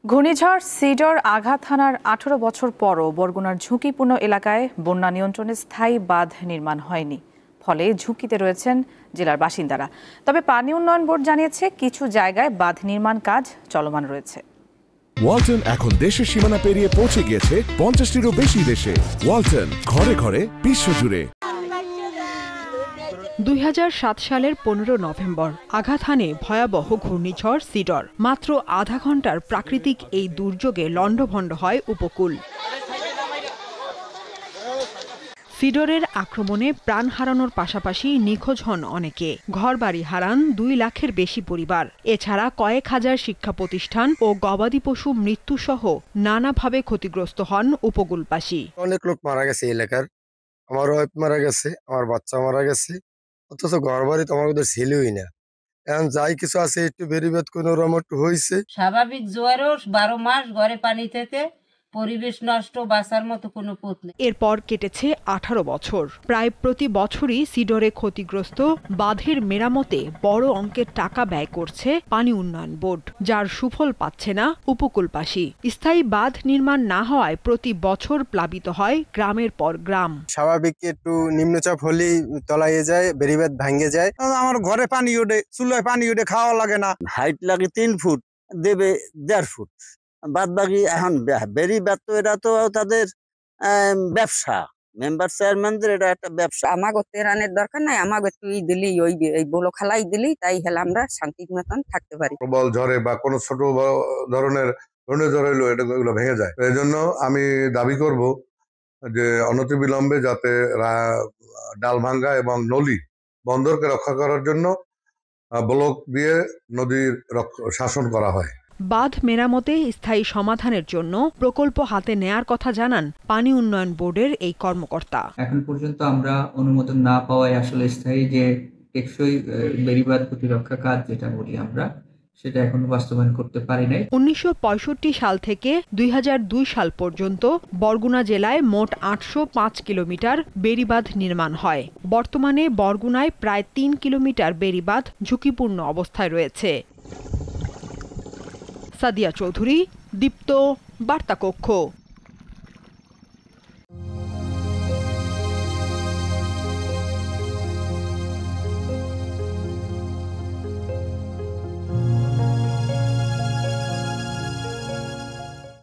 ঘূর্ণিঝড় সিডর আঘাত হানার 18 বছর পরও বরগুনার ঝুঁকিপূর্ণ এলাকায় বন্যা নিয়ন্ত্রণে স্থায়ী বাঁধ নির্মাণ হয়নি। ফলে ঝুঁকিতে রয়েছেন জেলার বাসিন্দারা। তবে পানি উন্নয়ন বোর্ড জানিয়েছে কিছু জায়গায় বাঁধ নির্মাণ কাজ চলমান রয়েছে। ওয়ালটন এখন দেশের সীমানা পেরিয়ে পৌঁছে গিয়েছে 50টিরও বেশি দেশে। ওয়ালটন, ঘরে ঘরে বিশ্বজুড়ে। 2007 সালের 15 নভেম্বর আঘাত হানে ভয়াবহ ঘূর্ণিঝড় সিডর। মাত্র আধা ঘন্টার প্রাকৃতিক এই দুর্যোগে লণ্ডভণ্ড হয় উপকূল। সিডরের আক্রমণে প্রাণ হারানোর পাশাপাশি নিখোঁজ হন অনেকে। ঘরবাড়ি হারান 2 লাখের বেশি পরিবার। এছাড়া কয়েক হাজার শিক্ষা প্রতিষ্ঠান ও গবাদি পশু মৃত্যুসহ নানাভাবে ক্ষতিগ্রস্ত হন উপকূলবাসী। অনেক লোক মারা গেছে এলাকার। আমার ওয়াইফ মারা গেছে, আমার বাচ্চা মারা গেছে, অথচ ঘরবাড়ি তো আমার ওদের ছিলই না। এখন যাই কিছু আছে একটু বেরিবেদ কোনো রকম একটু হয়েছে। স্বাভাবিক জোয়ারও 12 মাস ঘরে পানি থেকে পরিবেশ নষ্ট, বাঁচার মতো কোনো পথ নেই। এরপর কেটেছে 18 বছর। প্রায় প্রতি বছরই সিডরে ক্ষতিগ্রস্ত বাঁধের মেরামতে বড় অঙ্কের টাকা ব্যয় করছে পানি উন্নয়ন বোর্ড, যার সুফল পাচ্ছে না উপকূলবাসী। স্থায়ী বাঁধ নির্মাণ না হওয়ায় প্রতি বছর প্লাবিত হয় গ্রামের পর গ্রাম। স্বাভাবিক একটু নিম্নচাপ হলেই তলাইয়ে যায়, বেরিবেদ ভাঙে যায়। আমার ঘরে পানি ওঠে, চুলায় পানি ওঠে, খাওয়া লাগে না। হাইট লাগে 3 ফুট, দেবে 1.5 ফুট। বাদ বাকি এখন বেরিবাদ তো এটা তো তাদের ব্যবসা, মেম্বার চেয়ারম্যানদের এটা একটা ব্যবসা। আমাকে তেরানের দরকার নাই, আমাকে তুই দিলি ওই বলো খালাই দিলি, তাই হলে আমরা শান্তির মতন থাকতে পারি। প্রবল ঝড়ে বা কোনো ছোট ধরনের ঘূর্ণিঝড় হইলো এগুলো ভেঙে যায়। এই জন্য আমি দাবি করব যে অনতিবিলম্বে যাতে ডালভাঙ্গা এবং নলি বন্দরকে রক্ষা করার জন্য ব্লক দিয়ে নদীর শাসন করা হয়। বাঁধ মেরামতে স্থায়ী সমাধানের জন্য প্রকল্প হাতে নেয়ার কথা জানান পানি উন্নয়ন বোর্ডের এই কর্মকর্তা। এখন পর্যন্ত আমরা অনুমোদন না পাওয়ায় আসলে স্থায়ী যে টেকসই বেড়িবাঁধ প্রতিরক্ষা কাজ যেটা বলি আমরা, সেটা এখনো বাস্তবায়ন করতে পারি নাই। 1965 সাল থেকে 2002 সাল পর্যন্ত বরগুনা জেলায় মোট 805 কিলোমিটার বেড়িবাঁধ নির্মাণ হয়। বর্তমানে বরগুনায় প্রায় 3 কিলোমিটার বেড়িবাঁধ ঝুঁকিপূর্ণ অবস্থায় রয়েছে। সাদিয়া চৌধুরী, দীপ্ত, বার্তা কক্ষ।